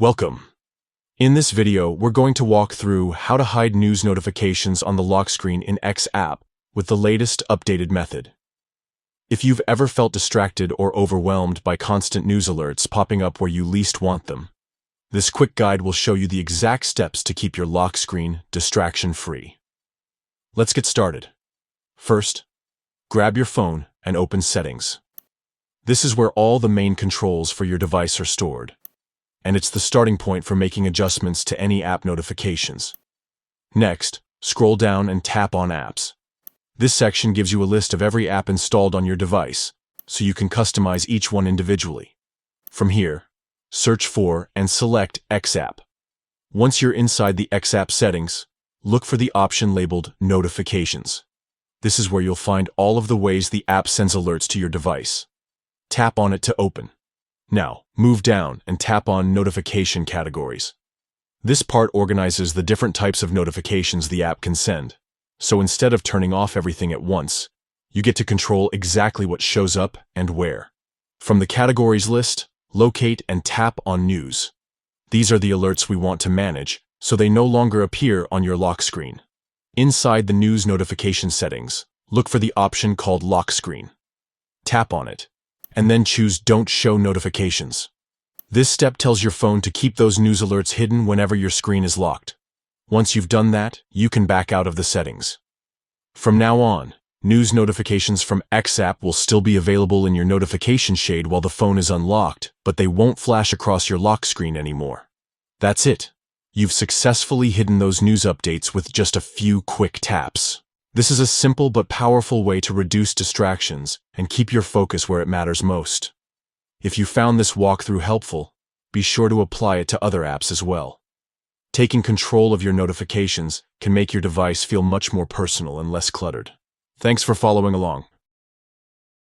Welcome. In this video, we're going to walk through how to hide news notifications on the lock screen in X app with the latest updated method. If you've ever felt distracted or overwhelmed by constant news alerts popping up where you least want them, this quick guide will show you the exact steps to keep your lock screen distraction-free. Let's get started. First, grab your phone and open Settings. This is where all the main controls for your device are stored, and it's the starting point for making adjustments to any app notifications. Next, scroll down and tap on Apps. This section gives you a list of every app installed on your device, so you can customize each one individually. From here, search for and select X app. Once you're inside the X app settings, look for the option labeled Notifications. This is where you'll find all of the ways the app sends alerts to your device. Tap on it to open. Now, move down and tap on Notification Categories. This part organizes the different types of notifications the app can send. So instead of turning off everything at once, you get to control exactly what shows up and where. From the categories list, locate and tap on News. These are the alerts we want to manage, so they no longer appear on your lock screen. Inside the News notification settings, look for the option called Lock Screen. Tap on it, and then choose Don't Show Notifications. This step tells your phone to keep those news alerts hidden whenever your screen is locked. Once you've done that, you can back out of the settings. From now on, news notifications from X app will still be available in your notification shade while the phone is unlocked, but they won't flash across your lock screen anymore. That's it. You've successfully hidden those news updates with just a few quick taps. This is a simple but powerful way to reduce distractions and keep your focus where it matters most. If you found this walkthrough helpful, be sure to apply it to other apps as well. Taking control of your notifications can make your device feel much more personal and less cluttered. Thanks for following along.